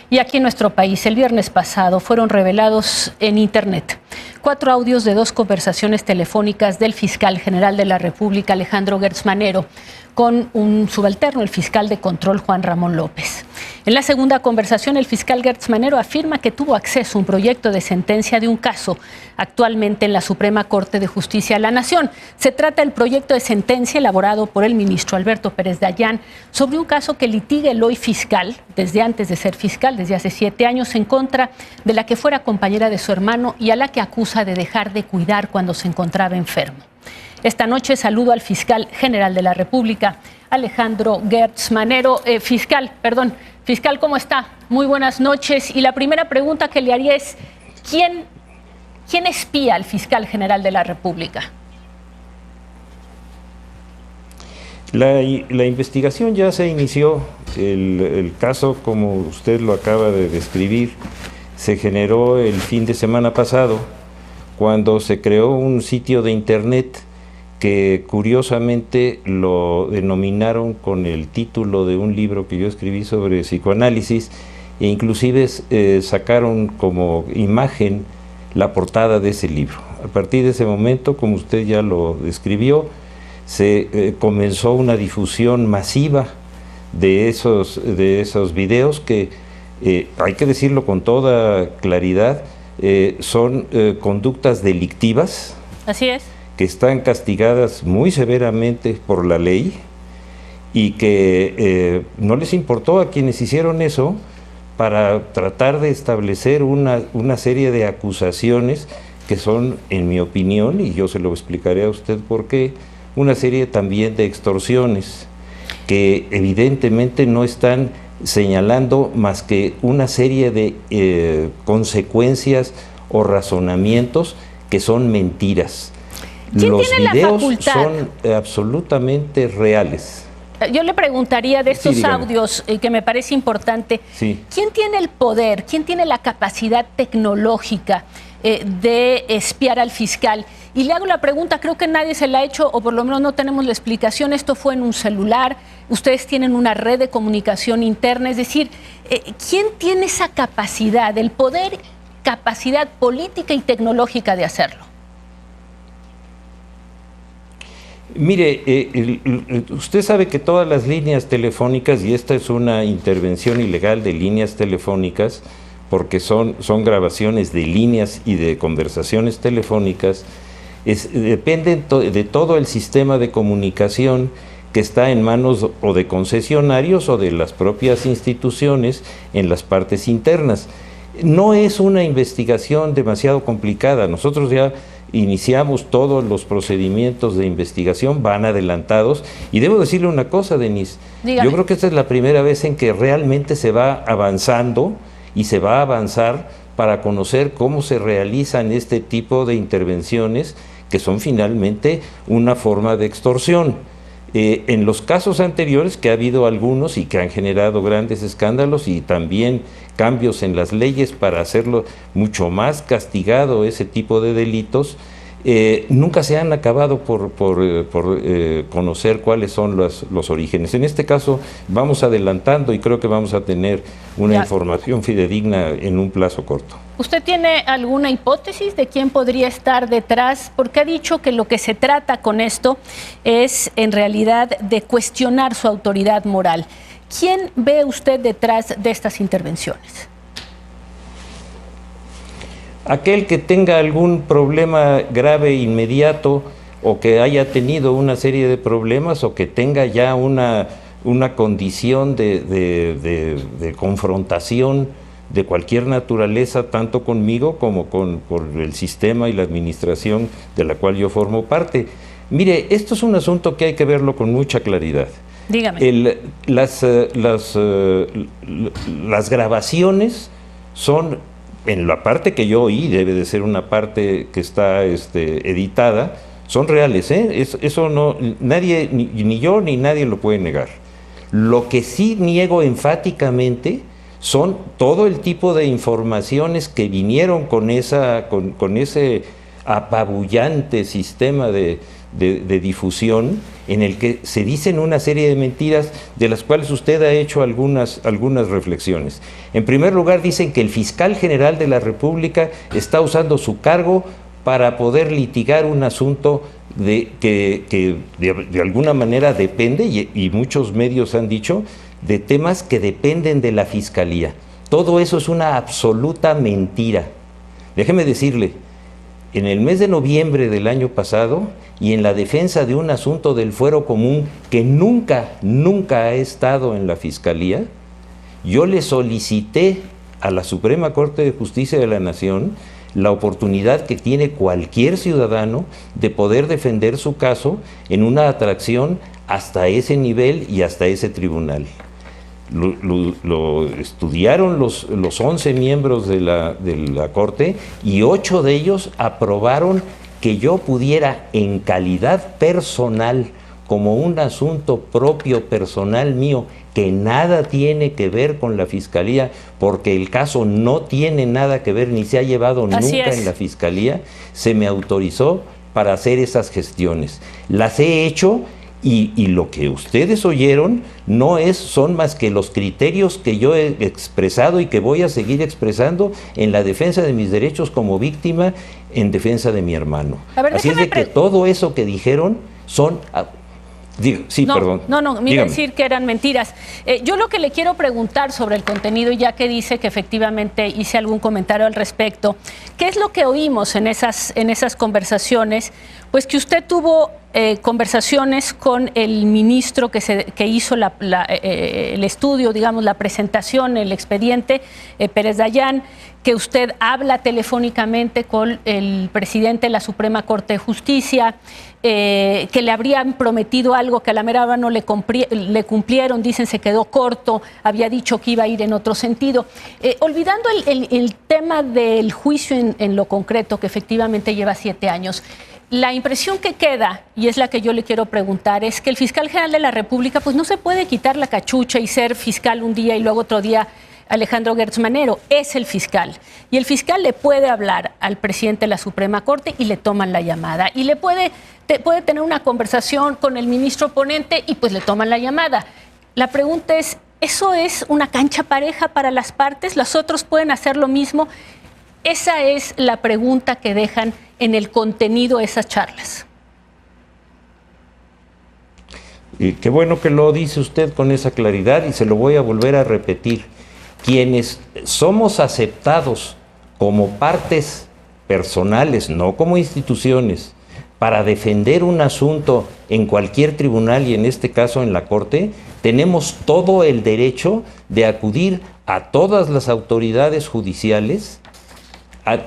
Y aquí en nuestro país, el viernes pasado, fueron revelados en Internet 4 audios de 2 conversaciones telefónicas del fiscal general de la República, Alejandro Gertz Manero, con un subalterno, el fiscal de control Juan Ramón López. En la segunda conversación, el fiscal Gertz Manero afirma que tuvo acceso a un proyecto de sentencia de un caso actualmente en la Suprema Corte de Justicia de la Nación. Se trata del proyecto de sentencia elaborado por el ministro Alberto Pérez Dayán sobre un caso que litiga el hoy fiscal, desde antes de ser fiscal, desde hace 7 años, en contra de la que fuera compañera de su hermano y a la que acusa de dejar de cuidar cuando se encontraba enfermo. Esta noche saludo al fiscal general de la República, Alejandro Gertz Manero. Fiscal, ¿cómo está? Muy buenas noches. Y la primera pregunta que le haría es, ¿quién espía al fiscal general de la República? La investigación ya se inició. El caso, como usted lo acaba de describir, se generó el fin de semana pasado, cuando se creó un sitio de internet que curiosamente lo denominaron con el título de un libro que yo escribí sobre psicoanálisis, e inclusive sacaron como imagen la portada de ese libro. A partir de ese momento, como usted ya lo describió, se comenzó una difusión masiva de esos videos que, hay que decirlo con toda claridad, son conductas delictivas. Así es. Que están castigadas muy severamente por la ley y que no les importó a quienes hicieron eso para tratar de establecer una serie de acusaciones que son, en mi opinión, y yo se lo explicaré a usted por qué, una serie también de extorsiones que evidentemente no están señalando más que una serie de consecuencias o razonamientos que son mentiras. Los videos son absolutamente reales. Yo le preguntaría de estos audios, que me parece importante, ¿quién tiene el poder, quién tiene la capacidad tecnológica de espiar al fiscal? Y le hago la pregunta, creo que nadie se la ha hecho, o por lo menos no tenemos la explicación. Esto fue en un celular, ustedes tienen una red de comunicación interna, es decir, ¿quién tiene esa capacidad, el poder, capacidad política y tecnológica de hacerlo? Mire, usted sabe que todas las líneas telefónicas, y esta es una intervención ilegal de líneas telefónicas, porque son grabaciones de líneas y de conversaciones telefónicas, dependen de todo el sistema de comunicación que está en manos o de concesionarios o de las propias instituciones en las partes internas. No es una investigación demasiado complicada. Nosotros ya iniciamos todos los procedimientos de investigación, van adelantados, y debo decirle una cosa, Denise. Dígame. Yo creo que esta es la primera vez en que realmente se va avanzando y se va a avanzar para conocer cómo se realizan este tipo de intervenciones que son finalmente una forma de extorsión. En los casos anteriores, que ha habido algunos y que han generado grandes escándalos y también cambios en las leyes para hacerlo mucho más castigado ese tipo de delitos, nunca se han acabado por conocer cuáles son los orígenes. En este caso vamos adelantando y creo que vamos a tener una información fidedigna en un plazo corto. ¿Usted tiene alguna hipótesis de quién podría estar detrás? Porque ha dicho que lo que se trata con esto es en realidad de cuestionar su autoridad moral. ¿Quién ve usted detrás de estas intervenciones? Aquel que tenga algún problema grave inmediato, o que haya tenido una serie de problemas, o que tenga ya una condición de confrontación de cualquier naturaleza, tanto conmigo como con el sistema y la administración de la cual yo formo parte. Mire, esto es un asunto que hay que verlo con mucha claridad. Dígame. Las grabaciones son, en la parte que yo oí, debe de ser una parte que está editada, son reales, eso no, nadie, ni yo ni nadie lo puede negar. Lo que sí niego enfáticamente son todo el tipo de informaciones que vinieron con ese apabullante sistema de de difusión en el que se dicen una serie de mentiras de las cuales usted ha hecho algunas reflexiones. En primer lugar, dicen que el fiscal general de la República está usando su cargo para poder litigar un asunto que de alguna manera depende, y muchos medios han dicho, de temas que dependen de la Fiscalía. Todo eso es una absoluta mentira. Déjeme decirle, en el mes de noviembre del año pasado, y en la defensa de un asunto del fuero común que nunca ha estado en la Fiscalía, yo le solicité a la Suprema Corte de Justicia de la Nación la oportunidad que tiene cualquier ciudadano de poder defender su caso en una atracción hasta ese nivel y hasta ese tribunal. Lo estudiaron los 11 miembros de la Corte, y 8 de ellos aprobaron que yo pudiera, en calidad personal, como un asunto propio, personal mío, que nada tiene que ver con la Fiscalía, porque el caso no tiene nada que ver, ni se ha llevado nunca en la Fiscalía, se me autorizó para hacer esas gestiones. Las he hecho, y lo que ustedes oyeron son más que los criterios que yo he expresado y que voy a seguir expresando en la defensa de mis derechos como víctima, en defensa de mi hermano. Así es de que todo eso que dijeron son... perdón. Me iba a decir que eran mentiras. Yo lo que le quiero preguntar sobre el contenido, ya que dice que efectivamente hice algún comentario al respecto, ¿qué es lo que oímos en esas conversaciones? Pues que usted tuvo conversaciones con el ministro que hizo el estudio, digamos, la presentación, el expediente, Pérez Dayán, que usted habla telefónicamente con el presidente de la Suprema Corte de Justicia, que le habrían prometido algo que a la mera hora no le cumplieron, dicen se quedó corto, había dicho que iba a ir en otro sentido. Olvidando el tema del juicio en lo concreto, que efectivamente lleva 7 años, la impresión que queda, y es la que yo le quiero preguntar, es que el fiscal general de la República pues no se puede quitar la cachucha y ser fiscal un día y luego otro día Alejandro Gertz Manero, es el fiscal. Y el fiscal le puede hablar al presidente de la Suprema Corte y le toman la llamada. Y puede tener una conversación con el ministro ponente y pues le toman la llamada. La pregunta es, ¿eso es una cancha pareja para las partes? ¿Los otros pueden hacer lo mismo? Esa es la pregunta que dejan en el contenido de esas charlas. Y qué bueno que lo dice usted con esa claridad, y se lo voy a volver a repetir. Quienes somos aceptados como partes personales, no como instituciones, para defender un asunto en cualquier tribunal, y en este caso en la Corte, tenemos todo el derecho de acudir a todas las autoridades judiciales, a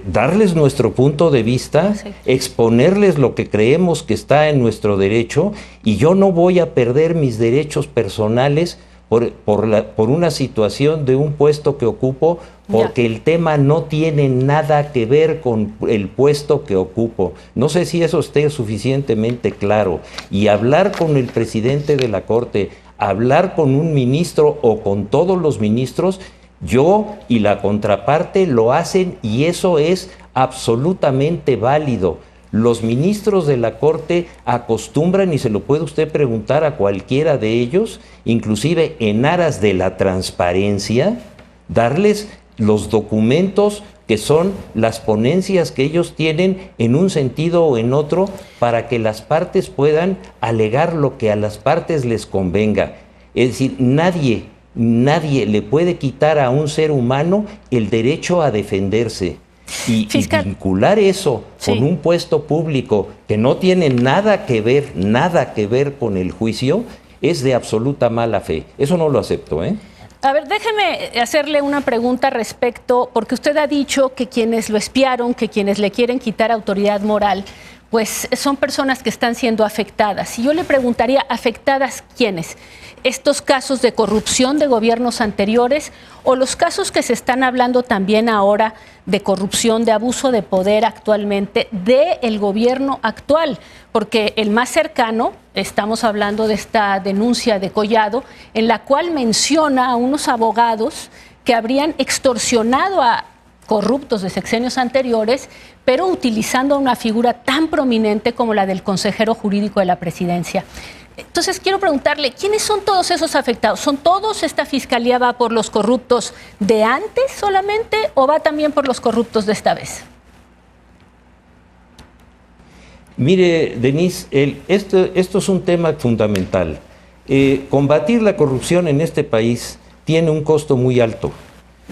darles nuestro punto de vista, exponerles lo que creemos que está en nuestro derecho, y yo no voy a perder mis derechos personales por una situación de un puesto que ocupo, porque el tema no tiene nada que ver con el puesto que ocupo. No sé si eso esté suficientemente claro. Y hablar con el presidente de la Corte, hablar con un ministro o con todos los ministros, yo y la contraparte lo hacen, y eso es absolutamente válido. Los ministros de la Corte acostumbran, y se lo puede usted preguntar a cualquiera de ellos, inclusive en aras de la transparencia, darles los documentos que son las ponencias que ellos tienen en un sentido o en otro, para que las partes puedan alegar lo que a las partes les convenga. Es decir, nadie le puede quitar a un ser humano el derecho a defenderse. Y vincular eso con un puesto público que no tiene nada que ver con el juicio, es de absoluta mala fe. Eso no lo acepto, ¿eh? A ver, déjeme hacerle una pregunta respecto, porque usted ha dicho que quienes lo espiaron, que quienes le quieren quitar autoridad moral, pues son personas que están siendo afectadas. Y yo le preguntaría, ¿afectadas quiénes? ¿Estos casos de corrupción de gobiernos anteriores o los casos que se están hablando también ahora de corrupción, de abuso de poder actualmente del gobierno actual? Porque el más cercano, estamos hablando de esta denuncia de Collado, en la cual menciona a unos abogados que habrían extorsionado a corruptos de sexenios anteriores, pero utilizando una figura tan prominente como la del consejero jurídico de la presidencia. Entonces quiero preguntarle, ¿quiénes son todos esos afectados? ¿Son todos? ¿Esta fiscalía va por los corruptos de antes solamente o va también por los corruptos de esta vez? Mire, Denise, esto es un tema fundamental. Combatir la corrupción en este país tiene un costo muy alto.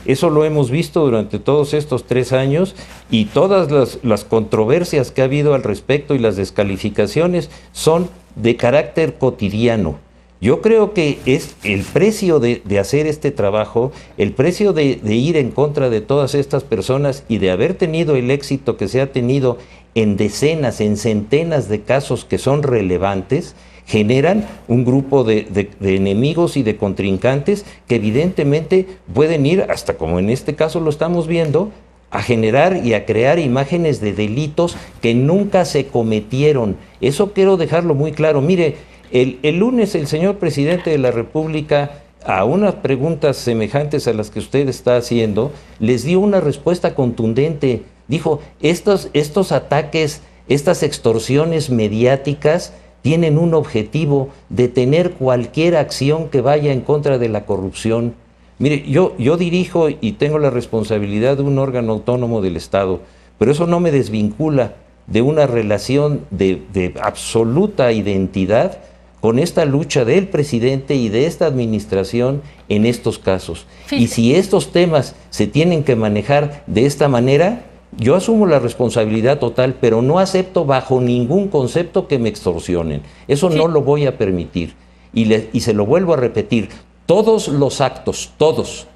Eso lo hemos visto durante todos estos 3 años y todas las controversias que ha habido al respecto y las descalificaciones son de carácter cotidiano. Yo creo que es el precio de hacer este trabajo, el precio de ir en contra de todas estas personas y de haber tenido el éxito que se ha tenido en decenas, en centenas de casos que son relevantes, generan un grupo de enemigos y de contrincantes que evidentemente pueden ir, hasta como en este caso lo estamos viendo, a generar y a crear imágenes de delitos que nunca se cometieron. Eso quiero dejarlo muy claro. Mire, el lunes el señor presidente de la República, a unas preguntas semejantes a las que usted está haciendo, les dio una respuesta contundente. Dijo, estos ataques, estas extorsiones mediáticas tienen un objetivo: detener cualquier acción que vaya en contra de la corrupción. Mire, yo dirijo y tengo la responsabilidad de un órgano autónomo del Estado, pero eso no me desvincula de una relación de absoluta identidad con esta lucha del presidente y de esta administración en estos casos. Sí. Y si estos temas se tienen que manejar de esta manera, yo asumo la responsabilidad total, pero no acepto bajo ningún concepto que me extorsionen. Eso sí. No lo voy a permitir. Y se lo vuelvo a repetir, todos los actos, todos,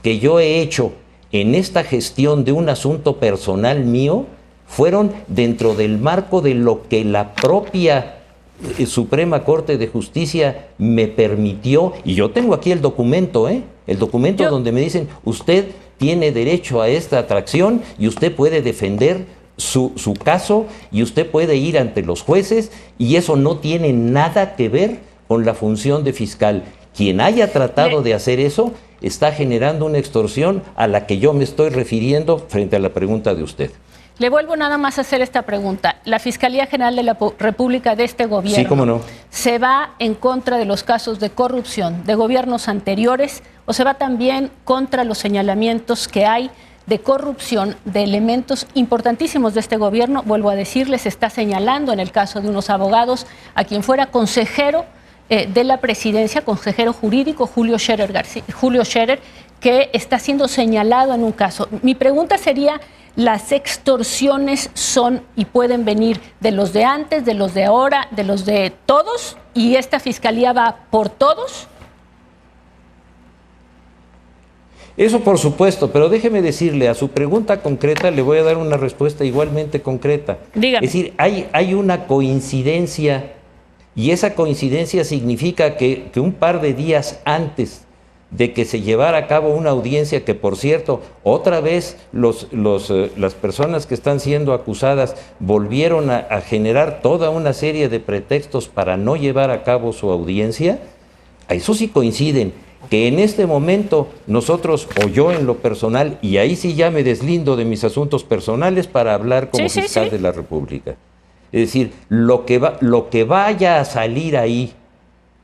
que yo he hecho en esta gestión de un asunto personal mío, fueron dentro del marco de lo que la propia Suprema Corte de Justicia me permitió, y yo tengo aquí el documento, el documento donde me dicen, usted tiene derecho a esta atracción y usted puede defender su caso y usted puede ir ante los jueces, y eso no tiene nada que ver con la función de fiscal. Quien haya tratado de hacer eso está generando una extorsión a la que yo me estoy refiriendo frente a la pregunta de usted. Le vuelvo nada más a hacer esta pregunta. ¿La Fiscalía General de la República de este gobierno sí, cómo no, se va en contra de los casos de corrupción de gobiernos anteriores o se va también contra los señalamientos que hay de corrupción de elementos importantísimos de este gobierno? Vuelvo a decirles, se está señalando en el caso de unos abogados a quien fuera consejero de la presidencia, consejero jurídico, Julio Scherer, que está siendo señalado en un caso. Mi pregunta sería, ¿las extorsiones son y pueden venir de los de antes, de los de ahora, de los de todos? ¿Y esta fiscalía va por todos? Eso por supuesto, pero déjeme decirle, a su pregunta concreta le voy a dar una respuesta igualmente concreta. Dígame. Es decir, hay una coincidencia, y esa coincidencia significa que un par de días antes de que se llevara a cabo una audiencia, que por cierto, otra vez las personas que están siendo acusadas volvieron a generar toda una serie de pretextos para no llevar a cabo su audiencia, a eso sí coinciden, que en este momento nosotros, o yo en lo personal, y ahí sí ya me deslindo de mis asuntos personales para hablar como fiscal de la República. Es decir, lo que vaya a salir ahí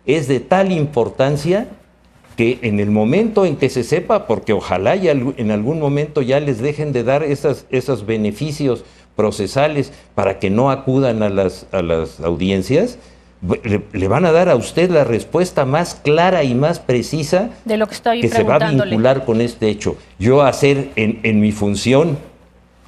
es de tal importancia que en el momento en que se sepa, porque ojalá ya en algún momento ya les dejen de dar esos beneficios procesales para que no acudan a las audiencias, le van a dar a usted la respuesta más clara y más precisa de lo que estoy que se va a vincular con este hecho. Yo hacer en mi función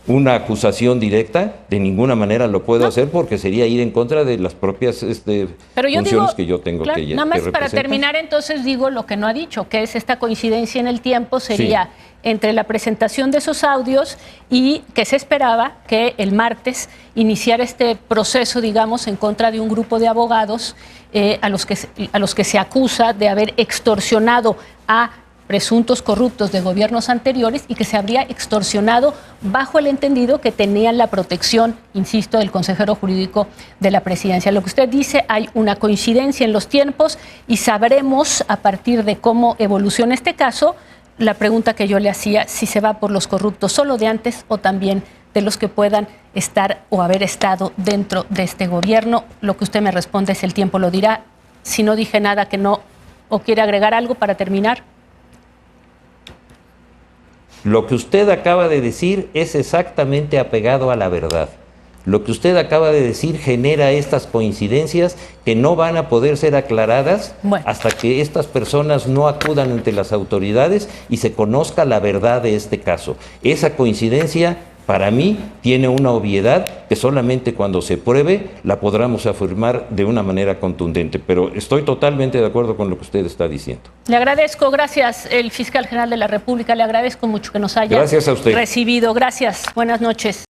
una acusación directa, de ninguna manera lo puedo hacer, porque sería ir en contra de las propias funciones que yo tengo que representar. Nada más para terminar, entonces digo lo que no ha dicho, que es esta coincidencia en el tiempo, sería entre la presentación de esos audios y que se esperaba que el martes iniciara este proceso, digamos, en contra de un grupo de abogados a los que se acusa de haber extorsionado a presuntos corruptos de gobiernos anteriores y que se habría extorsionado bajo el entendido que tenían la protección, insisto, del consejero jurídico de la presidencia. Lo que usted dice, hay una coincidencia en los tiempos y sabremos a partir de cómo evoluciona este caso la pregunta que yo le hacía, si se va por los corruptos solo de antes o también de los que puedan estar o haber estado dentro de este gobierno. Lo que usted me responde es el tiempo lo dirá. Si no dije nada que no, o quiere agregar algo para terminar. Lo que usted acaba de decir es exactamente apegado a la verdad. Lo que usted acaba de decir genera estas coincidencias que no van a poder ser aclaradas hasta que estas personas no acudan ante las autoridades y se conozca la verdad de este caso. Esa coincidencia, para mí, tiene una obviedad que solamente cuando se pruebe la podremos afirmar de una manera contundente. Pero estoy totalmente de acuerdo con lo que usted está diciendo. Le agradezco, gracias, el fiscal general de la República, le agradezco mucho que nos haya Gracias a usted. recibido. Gracias, buenas noches.